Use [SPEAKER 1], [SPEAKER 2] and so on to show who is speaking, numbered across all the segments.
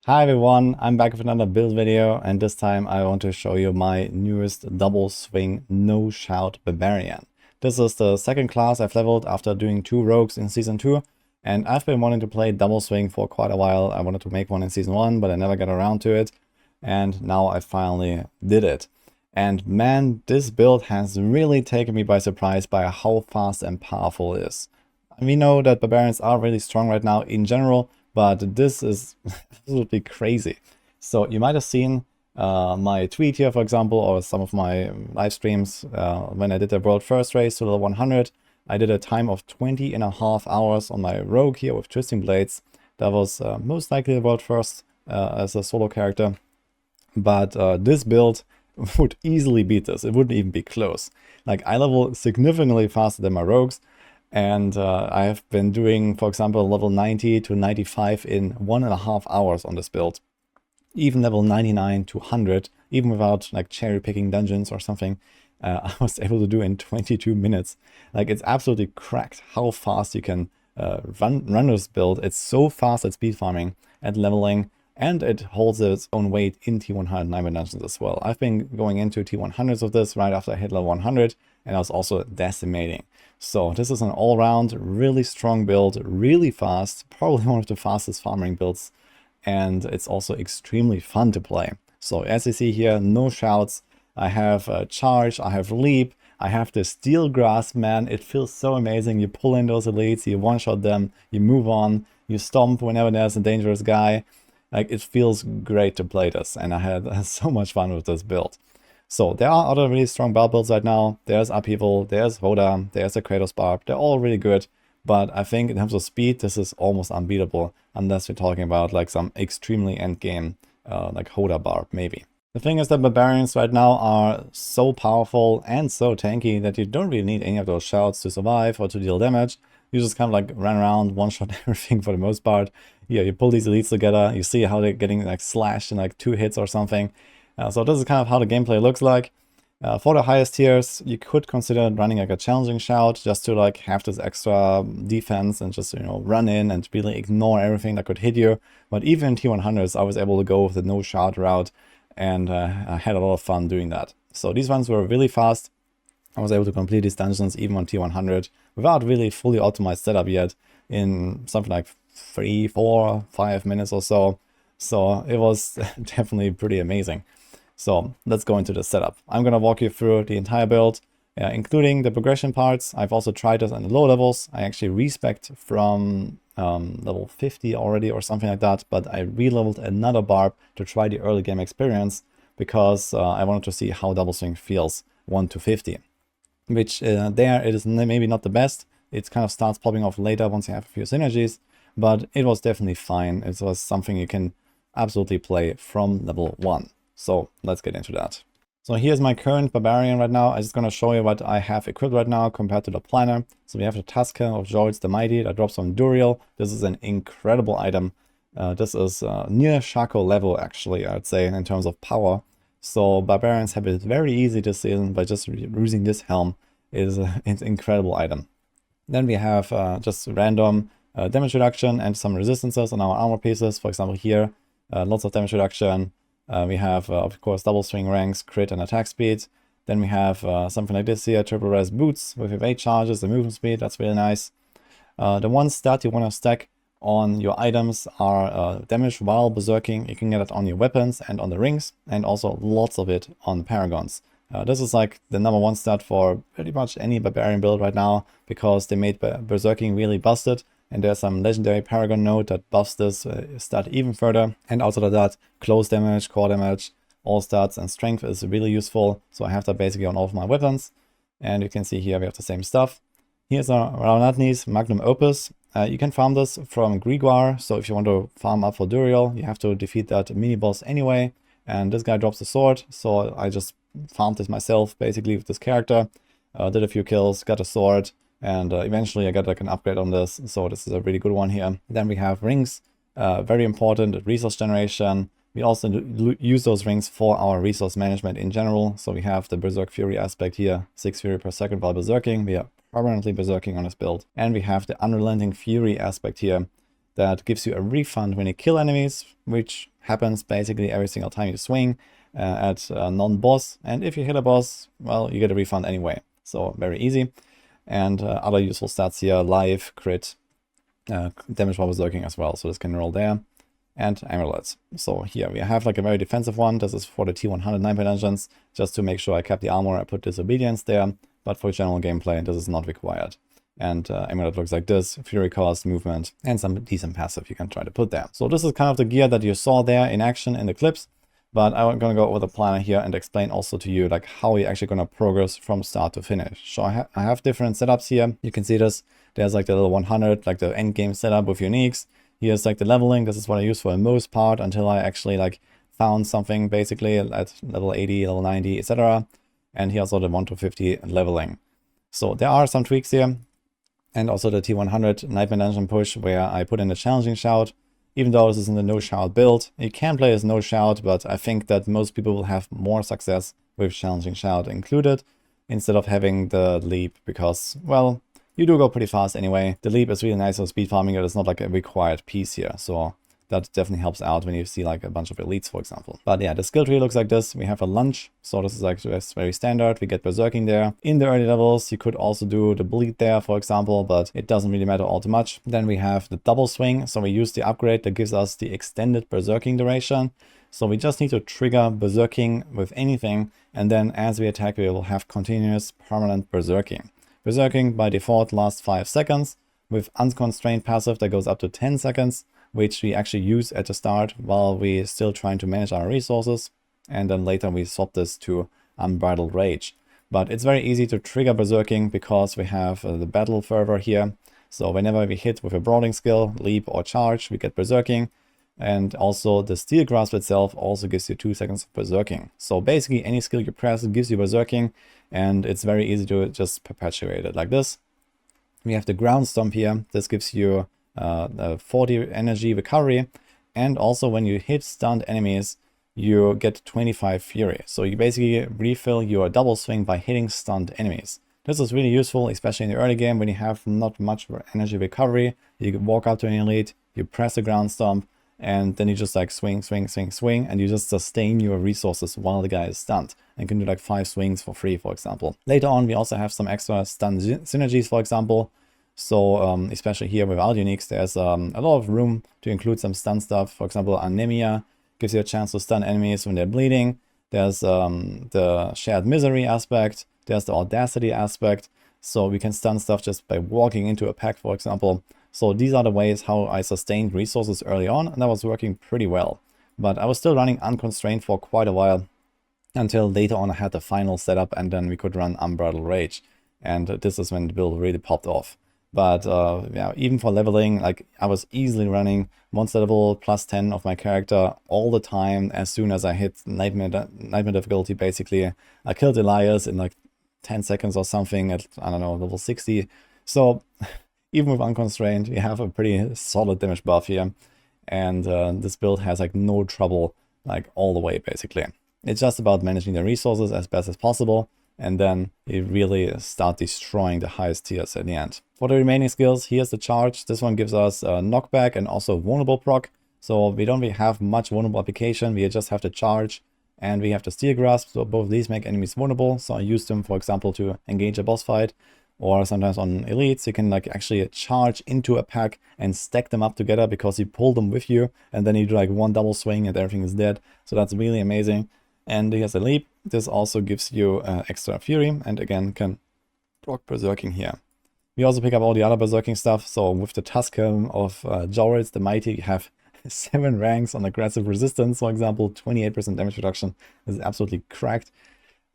[SPEAKER 1] Hi everyone, I'm back with another build video, and this time I want to show you my newest Double Swing No Shout Barbarian. This is the second class I've leveled after doing 2 rogues in Season 2, and I've been wanting to play Double Swing for quite a while. I wanted to make one in Season 1, but I never got around to it, and now I finally did it. And man, this build has really taken me by surprise by how fast and powerful it is. We know that Barbarians are really strong right now in general, but this is absolutely crazy. So you might have seen my tweet here, for example, or some of my live streams when I did the world first race to level 100. I did a time of 20.5 hours on my rogue here with Twisting Blades. That was most likely the world first as a solo character. But this build would easily beat this. It wouldn't even be close. Like, I level significantly faster than my rogues. And I have been doing, for example, level 90 to 95 in 1.5 hours on this build. Even level 99 to 100, even without like cherry picking dungeons or something, I was able to do in 22 minutes. Like, it's absolutely cracked how fast you can run this build. It's so fast at speed farming, at leveling, and it holds its own weight in T100 Nightmare Dungeons as well. I've been going into T100s of this right after I hit level 100, and I was also decimating. So this is an all-round, really strong build, really fast, probably one of the fastest farming builds, and it's also extremely fun to play. So as you see here, no shouts. I have charge, I have leap, I have the steel grasp, man. It feels so amazing. You pull in those elites, you one-shot them, you move on, you stomp whenever there's a dangerous guy. Like, it feels great to play this, and I had so much fun with this build. So there are other really strong Barb builds right now. There's Upheaval, there's Hoda, there's the Kratos Barb. They're all really good, but I think in terms of speed, this is almost unbeatable, unless you're talking about like some extremely end game, like Hoda Barb maybe. The thing is that Barbarians right now are so powerful and so tanky that you don't really need any of those shouts to survive or to deal damage. You just kind of like run around, one-shot everything for the most part. Yeah, you pull these elites together, you see how they're getting like slashed in like 2 hits or something. So this is kind of how the gameplay looks like. For the highest tiers, you could consider running like a challenging shout just to like have this extra defense and just, you know, run in and really ignore everything that could hit you. But even in T100s, I was able to go with the no shout route, and I had a lot of fun doing that. So these ones were really fast. I was able to complete these dungeons even on T100 without really fully optimized setup yet, in something like 3, 4, 5 minutes or so. So it was definitely pretty amazing. So let's go into the setup. I'm going to walk you through the entire build, including the progression parts. I've also tried this on the low levels. I actually respec'd from level 50 already or something like that, but I re-leveled another Barb to try the early game experience because I wanted to see how Double Swing feels 1 to 50. Which there it is maybe not the best. It kind of starts popping off later once you have a few synergies, but it was definitely fine. It was something you can absolutely play from level 1. So let's get into that. So here's my current Barbarian right now. I'm just going to show you what I have equipped right now compared to the planner. So we have the Tusker of Joyce the Mighty that drops from Duriel. This is an incredible item. This is near Shaco level actually, I would say, in terms of power. So Barbarians have it very easy this season by just using this helm. It's an incredible item. Then we have just random damage reduction and some resistances on our armor pieces. For example here, lots of damage reduction. We have, of course, double swing ranks, crit and attack speed. Then we have something like this here, triple res boots with evade charges and movement speed. That's really nice. The one stat you want to stack on your items are damage while berserking. You can get it on your weapons and on the rings, and also lots of it on the paragons. This is like the #1 stat for pretty much any barbarian build right now, because they made berserking really busted. And there's some legendary Paragon node that buffs this stat even further. And outside of that, close damage, core damage, all stats, and strength is really useful. So I have that basically on all of my weapons. And you can see here we have the same stuff. Here's our Raunatni's Magnum Opus. You can farm this from Grigor. So if you want to farm up for Duriel, you have to defeat that mini-boss anyway. And this guy drops a sword. So I just farmed this myself basically with this character. Did a few kills, got a sword. And eventually I got like an upgrade on this, so this is a really good one here. Then we have rings, very important, resource generation. We also use those rings for our resource management in general. So we have the Berserk Fury aspect here, 6 Fury per second while berserking. We are permanently berserking on this build. And we have the Unrelenting Fury aspect here that gives you a refund when you kill enemies, which happens basically every single time you swing at a non-boss. And if you hit a boss, well, you get a refund anyway. So very easy. And other useful stats here, life, crit, damage while berserking as well. So this can roll there. And amulets. So here we have like a very defensive one. This is for the T100 9 dungeons, just to make sure I kept the armor. I put disobedience there, but for general gameplay, this is not required. And amulet looks like this: fury cost, movement, and some decent passive you can try to put there. So this is kind of the gear that you saw there in action in the clips, but I'm going to go over the planner here and explain also to you like how you're actually going to progress from start to finish. So I have different setups here. You can see this. There's like the little 100, like the end game setup with uniques. Here's like the leveling. This is what I use for the most part until I actually like found something basically at level 80, level 90, etc. And here's also the 1 to 50 leveling. So there are some tweaks here. And also the T100 Nightmare Dungeon push where I put in a challenging shout. Even though this is in the no shout build, you can play as no shout, but I think that most people will have more success with challenging shout included instead of having the leap because, well, you do go pretty fast anyway. The leap is really nice for speed farming. It is not like a required piece here. So that definitely helps out when you see like a bunch of elites, for example. But yeah, the skill tree looks like this. We have a lunge. So this is like just very standard. We get berserking there. In the early levels, you could also do the bleed there, for example, but it doesn't really matter all too much. Then we have the double swing. So we use the upgrade that gives us the extended berserking duration. So we just need to trigger berserking with anything. And then as we attack, we will have continuous permanent berserking. Berserking by default lasts 5 seconds, with unconstrained passive that goes up to 10 seconds, which we actually use at the start while we're still trying to manage our resources. And then later we swap this to Unbridled Rage. But it's very easy to trigger berserking because we have the battle fervor here. So whenever we hit with a brawling skill, leap or charge, we get berserking. And also the steel grasp itself also gives you 2 seconds of berserking. So basically any skill you press gives you berserking, and it's very easy to just perpetuate it like this. We have the ground stomp here. This gives you 40 energy recovery, and also when you hit stunned enemies, you get 25 fury. So you basically refill your double swing by hitting stunned enemies. This is really useful, especially in the early game when you have not much energy recovery. You walk up to an elite, you press the ground stomp, and then you just like swing, swing, swing, swing, and you just sustain your resources while the guy is stunned. And you can do like 5 swings for free, for example. Later on, we also have some extra stun synergies, for example. So especially here without uniques, there's a lot of room to include some stun stuff. For example, anemia gives you a chance to stun enemies when they're bleeding. There's the shared misery aspect. There's the audacity aspect. So we can stun stuff just by walking into a pack, for example. So these are the ways how I sustained resources early on, and that was working pretty well. But I was still running unconstrained for quite a while until later on I had the final setup, and then we could run Unbridled Rage. And this is when the build really popped off. But yeah, even for leveling, like I was easily running monster level plus 10 of my character all the time. As soon as I hit nightmare difficulty, basically, I killed Elias in like 10 seconds or something at, I don't know, level 60. So even with unconstrained, you have a pretty solid damage buff here. And this build has like no trouble, like all the way basically. It's just about managing the resources as best as possible. And then you really start destroying the highest tiers at the end. For the remaining skills, here's the charge. This one gives us knockback and also vulnerable proc. So we don't really have much vulnerable application. We just have the charge and we have the steel grasp. So both of these make enemies vulnerable. So I use them, for example, to engage a boss fight. Or sometimes on elites, you can like actually charge into a pack and stack them up together because you pull them with you. And then you do like one double swing and everything is dead. So that's really amazing. And here's a leap. This also gives you extra fury and again can proc berserking here. We also pick up all the other berserking stuff. So with the Tusk Helm of Joris the Mighty, you have 7 ranks on aggressive resistance, for example, 28% damage reduction. This is absolutely cracked.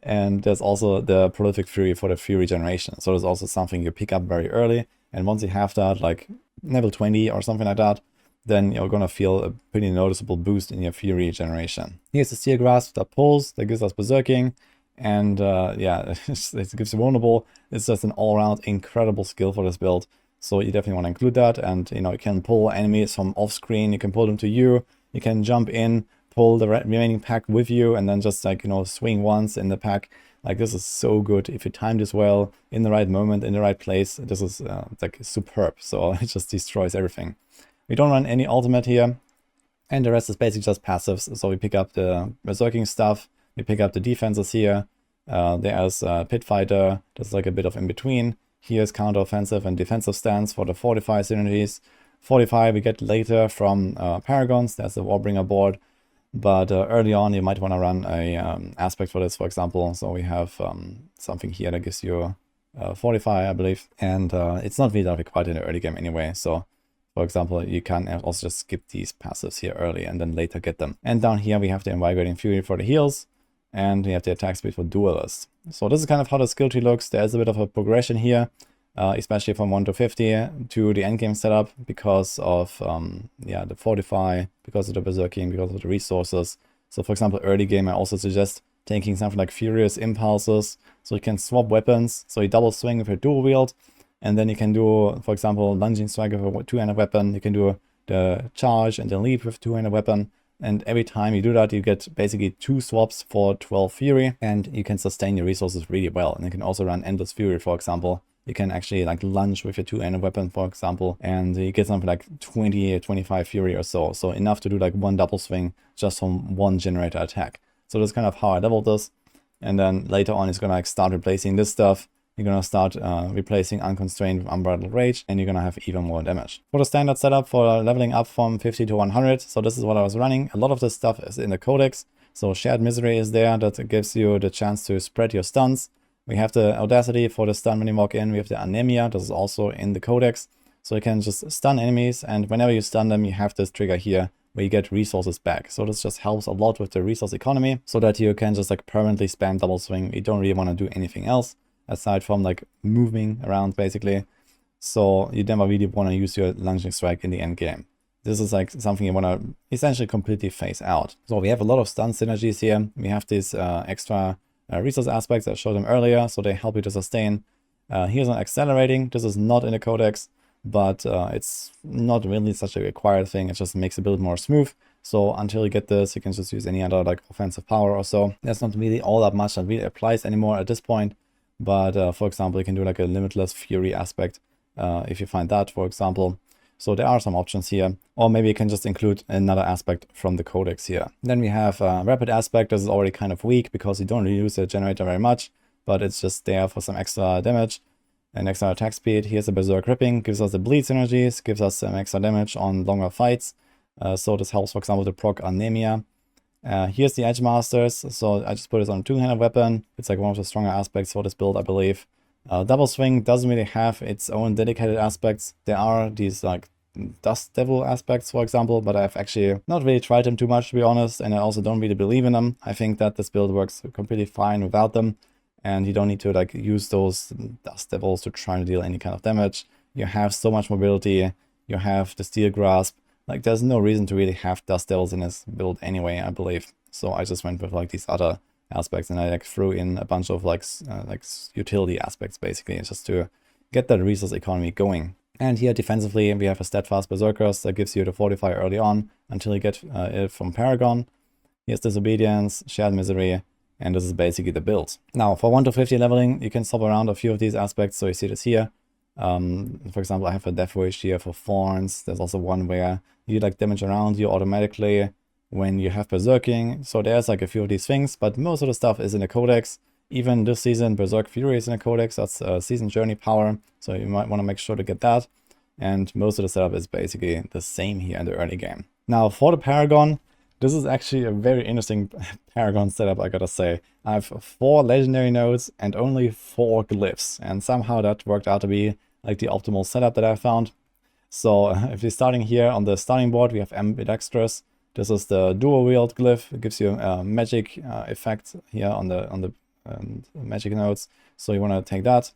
[SPEAKER 1] And there's also the Prolific Fury for the Fury generation. So there's also something you pick up very early. And once you have that, like level 20 or something like that, then you're going to feel a pretty noticeable boost in your Fury generation. Here's the Steel Grasp that pulls, that gives us berserking. And yeah, it gives you vulnerable. It's just an all-around incredible skill for this build. So you definitely want to include that. And you know, you can pull enemies from off-screen. You can pull them to you. You can jump in, pull the remaining pack with you, and then just like, you know, swing once in the pack. Like this is so good. If you time this well, in the right moment, in the right place, this is like superb. So it just destroys everything. We don't run any ultimate here. And the rest is basically just passives. So we pick up the berserking stuff, we pick up the defenses here. There's Pit Fighter, that's like a bit of in between. Here's counter-offensive and defensive stance for the Fortify synergies. Fortify we get later from Paragons, that's the Warbringer board. But early on you might want to run a aspect for this, for example. So we have something here that gives you Fortify, I believe. And it's not really that required in the early game anyway. So for example, you can also just skip these passives here early and then later get them. And down here we have the Invigorating Fury for the heals. And we have the attack speed for duelists. So this is kind of how the skill tree looks. There's a bit of a progression here, especially from 1 to 50 to the endgame setup because of the Fortify, because of the berserking, because of the resources. So for example, early game I also suggest taking something like Furious Impulses, so you can swap weapons. So you double swing with your dual wield, and then you can do, for example, lunging strike with a two-handed weapon. You can do the charge and the leap with a two-handed weapon. And every time you do that, you get basically 2 swaps for 12 Fury, and you can sustain your resources really well. And you can also run Endless Fury, for example. You can actually like lunge with your two-handed weapon, for example, and you get something like 20 or 25 Fury or so. So enough to do like 1 double swing just from 1 generator attack. So that's kind of how I leveled this. And then later on, it's gonna like start replacing this stuff. You're gonna start replacing Unconstrained with Unbridled Rage, and you're gonna have even more damage. For the standard setup for leveling up from 50 to 100, so this is what I was running. A lot of this stuff is in the Codex. So Shared Misery is there, that gives you the chance to spread your stuns. We have the Audacity for the stun when you walk in. We have the Anemia, this is also in the Codex. So you can just stun enemies, and whenever you stun them, you have this trigger here where you get resources back. So this just helps a lot with the resource economy, so that you can just like permanently spam double swing. You don't really want to do anything else aside from like moving around basically. So you never really want to use your lunging strike in the end game. This is like something you want to essentially completely phase out. So we have a lot of stun synergies here. We have these extra resource aspects. I showed them earlier, so they help you to sustain. Here's an accelerating. This is not in the Codex, but it's not really such a required thing. It just makes the build more smooth. So until you get this, you can just use any other like offensive power or so. There's not really all that much that really applies anymore at this point. But for example, you can do like a limitless fury aspect if you find that, for example. So there are some options here. Or maybe you can just include another aspect from the Codex here. Then we have rapid aspect. This is already kind of weak because you don't really use the generator very much, but it's just there for some extra damage and extra attack speed. Here's the Berserk Ripping, gives us the bleed synergies, gives us some extra damage on longer fights. So this helps, for example, to proc Anemia. Here's the Edge Masters, so I just put this on a two-handed weapon. It's like one of the stronger aspects for this build, I believe. Double Swing doesn't really have its own dedicated aspects. There are these like Dust Devil aspects, for example, but I've actually not really tried them too much, to be honest, and I also don't really believe in them. I think that this build works completely fine without them, and you don't need to like use those Dust Devils to try to deal any kind of damage. You have so much mobility, you have the Steel Grasp. Like, there's no reason to really have Dust Devils in this build anyway, I believe. So I just went with like these other aspects, and I like threw in a bunch of like utility aspects basically, just to get that resource economy going. And here defensively, we have a Steadfast Berserkers that gives you the Fortify early on until you get it from Paragon. Here's Disobedience, Shared Misery, and this is basically the build. Now for 1 to 50 leveling, you can swap around a few of these aspects. So you see this here. For example, I have a Death Wish here for Thorns. There's also one where you like damage around you automatically when you have Berserking. So there's like a few of these things, but most of the stuff is in the Codex. Even this season, Berserk Fury is in the Codex. That's season journey power, so you might want to make sure to get that. And most of the setup is basically the same here in the early game. Now for the Paragon, this is actually a very interesting Paragon setup, I gotta say. I have 4 legendary nodes and only 4 glyphs, and somehow that worked out to be like the optimal setup that I found. So if you're starting here on the starting board, we have Ambidextrous. This is the dual wield glyph. It gives you a magic effect here on the magic nodes. So you want to take that.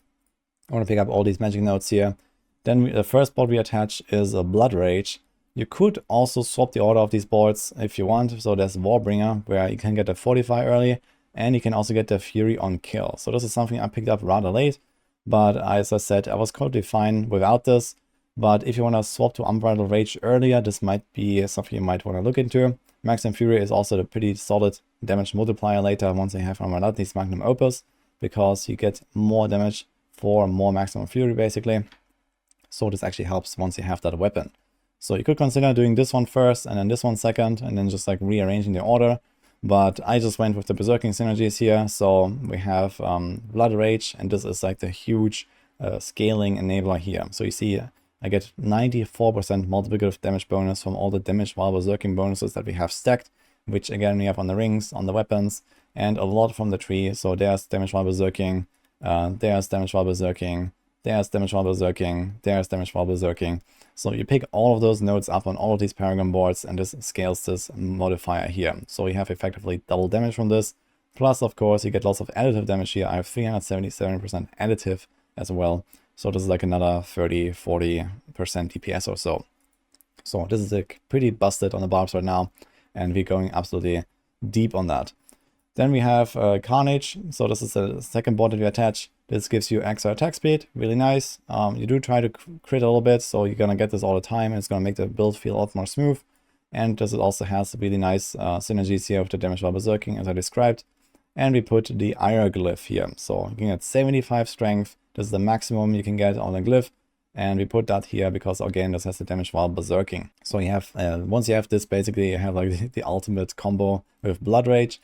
[SPEAKER 1] I want to pick up all these magic nodes here. Then the first board we attach is a Blood Rage. You could also swap the order of these boards if you want. So there's Warbringer, where you can get a Fortify early, and you can also get the Fury on Kill. So this is something I picked up rather late, but as I said, I was totally fine without this. But if you want to swap to Unbridled Rage earlier, this might be something you might want to look into. Maximum Fury is also a pretty solid damage multiplier later once you have Amalati's Magnum Opus, because you get more damage for more Maximum Fury basically. So this actually helps once you have that weapon. So you could consider doing this one first and then this one second, and then just like rearranging the order. But I just went with the berserking synergies here. So we have Blood Rage, and this is like the huge scaling enabler here. So you see I get 94% multiplicative damage bonus from all the damage while berserking bonuses that we have stacked, which again we have on the rings, on the weapons, and a lot from the tree. So there's damage while berserking, there's damage while berserking, there's damage while berserking, there's damage while berserking. So you pick all of those nodes up on all of these Paragon boards, and this scales this modifier here. So you have effectively double damage from this. Plus, of course, you get lots of additive damage here. I have 377% additive as well. So this is like another 30-40% DPS or so. So this is like pretty busted on the barbs right now, and we're going absolutely deep on that. Then we have Carnage. So this is the second board that we attach. This gives you extra attack speed, really nice. You do try to crit a little bit, so you're gonna get this all the time, and it's gonna make the build feel a lot more smooth. And this also has really nice synergies here with the damage while berserking, as I described. And we put the Glyph here. So you can get 75 strength. This is the maximum you can get on a glyph. And we put that here because, again, this has the damage while berserking. So you have, once you have this, basically you have like the ultimate combo with Blood Rage,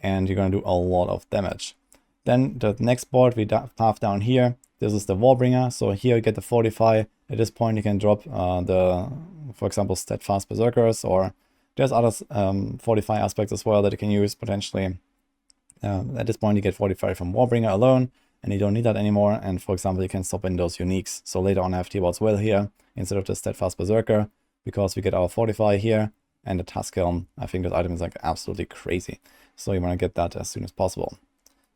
[SPEAKER 1] and you're gonna do a lot of damage. Then the next board we have down here, this is the Warbringer. So here you get the Fortify. At this point you can drop for example, Steadfast Berserkers, or there's other Fortify aspects as well that you can use potentially. At this point you get Fortify from Warbringer alone, and you don't need that anymore. And for example, you can swap in those uniques. So later on I have T-Ward's Will here instead of the Steadfast Berserker, because we get our Fortify here, and the Tusk Helm. I think that item is like absolutely crazy. So you want to get that as soon as possible.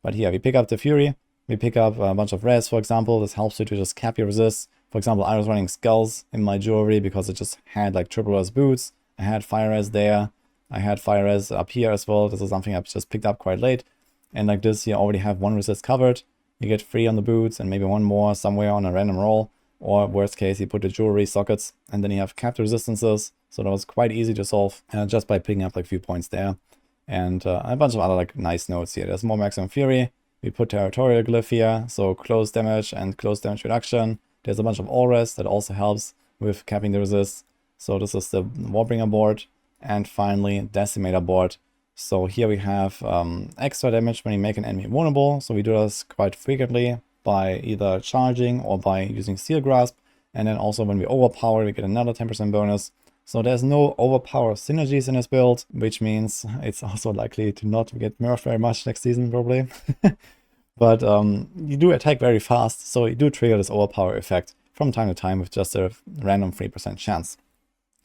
[SPEAKER 1] But here we pick up the Fury, we pick up a bunch of res, for example. This helps you to just cap your resists. For example, I was running Skulls in my jewelry because it just had like triple res boots. I had fire res there. I had fire res up here as well. This is something I've just picked up quite late. And like this, you already have one resist covered. You get 3 on the boots and maybe one more somewhere on a random roll. Or worst case, you put the jewelry sockets, and then you have capped resistances. So that was quite easy to solve just by picking up like a few points there. And a bunch of other like nice notes here. There's more maximum fury. We put territorial glyph here, so close damage and close damage reduction. There's a bunch of all rest that also helps with capping the resist. So this is the Warbringer board. And finally, Decimator board. So here we have extra damage when you make an enemy vulnerable. So we do this quite frequently by either charging or by using Steel Grasp. And then also when we overpower, we get another 10% bonus. So there's no overpower synergies in this build, which means it's also likely to not get nerfed very much next season, probably. But you do attack very fast, so you do trigger this overpower effect from time to time with just a random 3% chance.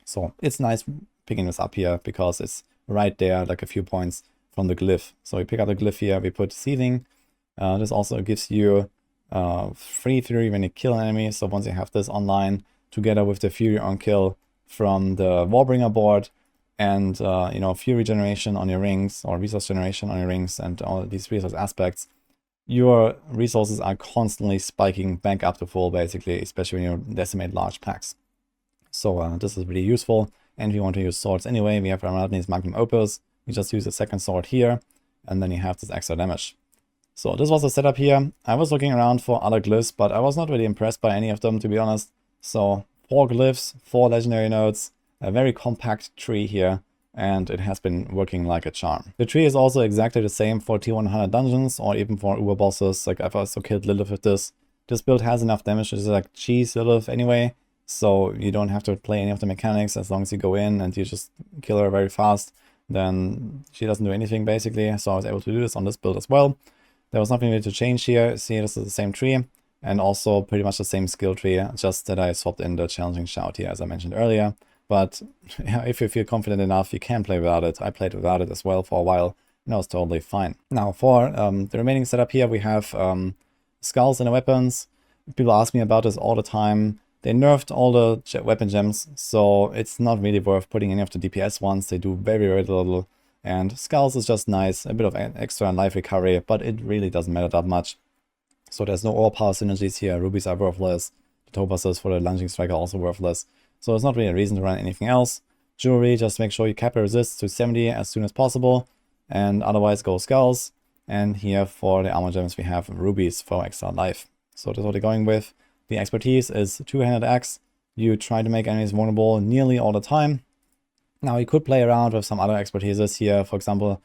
[SPEAKER 1] So it's nice picking this up here because it's right there, like a few points from the glyph. So we pick up the glyph here, we put Seething. This also gives you free Fury when you kill an enemy. So once you have this online, together with the Fury on kill from the Warbringer board, and you know, Fury generation on your rings, or resource generation on your rings, and all these resource aspects, your resources are constantly spiking back up to full, basically, especially when you decimate large packs. So this is really useful. And we want to use swords anyway. We have Ramradni's Magnum Opus. We just use a second sword here, and then you have this extra damage. So this was the setup here. I was looking around for other glyphs, but I was not really impressed by any of them, to be honest. So 4 glyphs, 4 legendary nodes, a very compact tree here, and it has been working like a charm. The tree is also exactly the same for T100 dungeons, or even for Uber bosses. Like I've also killed Lilith with this. This build has enough damage to just like cheese Lilith anyway, so you don't have to play any of the mechanics. As long as you go in and you just kill her very fast, then she doesn't do anything basically. So I was able to do this on this build as well. There was nothing really to change here. See, this is the same tree, and also pretty much the same skill tree, just that I swapped in the challenging shout here, as I mentioned earlier. But yeah, if you feel confident enough, you can play without it. I played without it as well for a while, and that was totally fine. Now for the remaining setup here, we have skulls in the weapons. People ask me about this all the time. They nerfed all the weapon gems, so it's not really worth putting any of the DPS ones. They do very, very little. And skulls is just nice, a bit of extra life recovery, but it really doesn't matter that much. So there's no overpower synergies here. Rubies are worthless. The Topases for the lunging strike are also worthless. So there's not really a reason to run anything else. Jewelry, just make sure you cap your resist to 70 as soon as possible. And otherwise go skulls. And here for the armor gems we have rubies for extra life. So that's what we're going with. The expertise is 2-handed axe. you try to make enemies vulnerable nearly all the time. Now you could play around with some other expertises here, for example,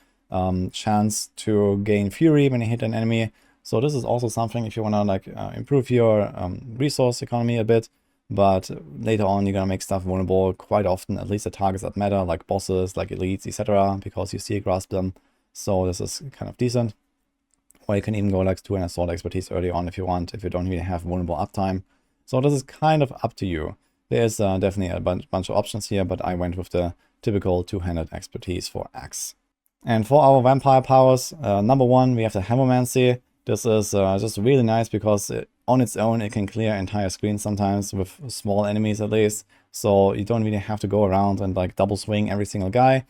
[SPEAKER 1] chance to gain fury when you hit an enemy. So this is also something if you want to like improve your resource economy a bit, but later on you're gonna make stuff vulnerable quite often, at least the targets that matter, like bosses, like elites, etc., because you steel grasp them. So this is kind of decent. Or you can even go like to an assault expertise early on if you want, if you don't really have vulnerable uptime. So this is kind of up to you. There's definitely a bunch of options here, but I went with the typical two-handed expertise for Axe. And for our vampire powers, number one, we have the Hammermancy. This is just really nice because on its own it can clear entire screens sometimes with small enemies at least. So you don't really have to go around and like double swing every single guy.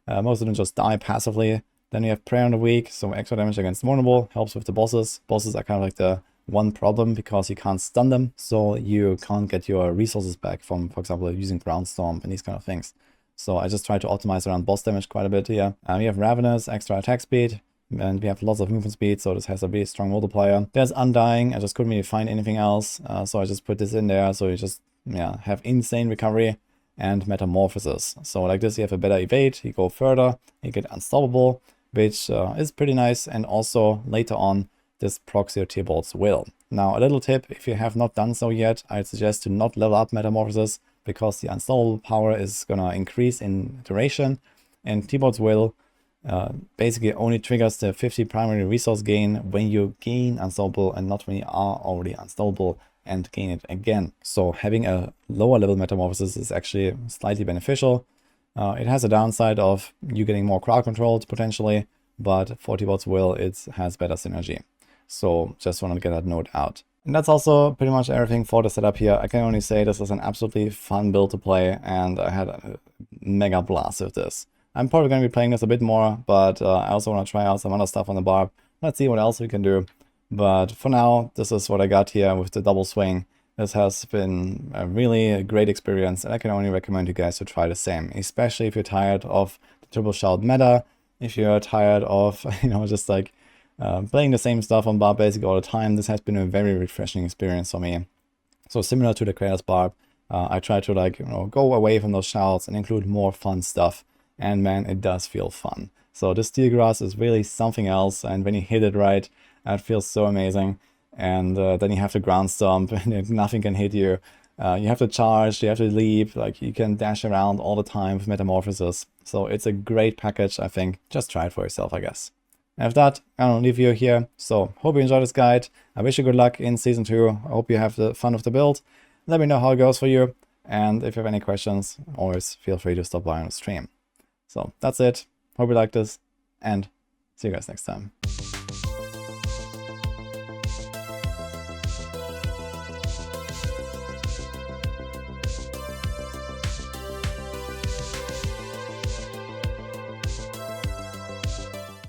[SPEAKER 1] Most of them just die passively. Then we have Prayer on the Weak, so extra damage against vulnerable, helps with the bosses. Bosses are kind of like the one problem because you can't stun them, so you can't get your resources back from, for example, using Ground Stomp and these kind of things. So I just try to optimize around boss damage quite a bit here. We have Ravenous, extra attack speed, and we have lots of movement speed, so this has a really strong multiplier. There's Undying, I just couldn't really find anything else, so I just put this in there, so you just have insane recovery and Metamorphosis. So like this, you have a better evade, you go further, you get Unstoppable, which is pretty nice, and also later on this procs your Theobald's Will. Now a little tip, if you have not done so yet, I'd suggest to not level up Metamorphosis, because the Unstoppable power is gonna increase in duration, and Theobald's Will basically only triggers the 50 primary resource gain when you gain Unstoppable and not when you are already Unstoppable and gain it again. So having a lower level Metamorphosis is actually slightly beneficial. It has a downside of you getting more crowd controlled potentially, but for Theobald's Will it has better synergy. So just want to get that note out. And that's also pretty much everything for the setup here. I can only say this is an absolutely fun build to play, and I had a mega blast with this. I'm probably going to be playing this a bit more, but I also want to try out some other stuff on the Barb. Let's see what else we can do. But for now, this is what I got here with the double swing. This has been a really great experience, and I can only recommend you guys to try the same, especially if you're tired of the triple shout meta, if you're tired of, just like playing the same stuff on Barb basically all the time. This has been a very refreshing experience for me. So similar to the Creator's Barb, I try to like, go away from those shouts and include more fun stuff. And man, it does feel fun. So this steel grass is really something else, and when you hit it right, it feels so amazing. And then you have to ground stomp, and nothing can hit you. You have to charge, you have to leap, like you can dash around all the time with Metamorphosis. So it's a great package, I think. Just try it for yourself, I guess. And with that, I'm gonna leave you here. So hope you enjoyed this guide. I wish you good luck in Season 2. I hope you have the fun with the build. Let me know how it goes for you. And if you have any questions, always feel free to stop by on the stream. So that's it. Hope you liked this, and see you guys next time.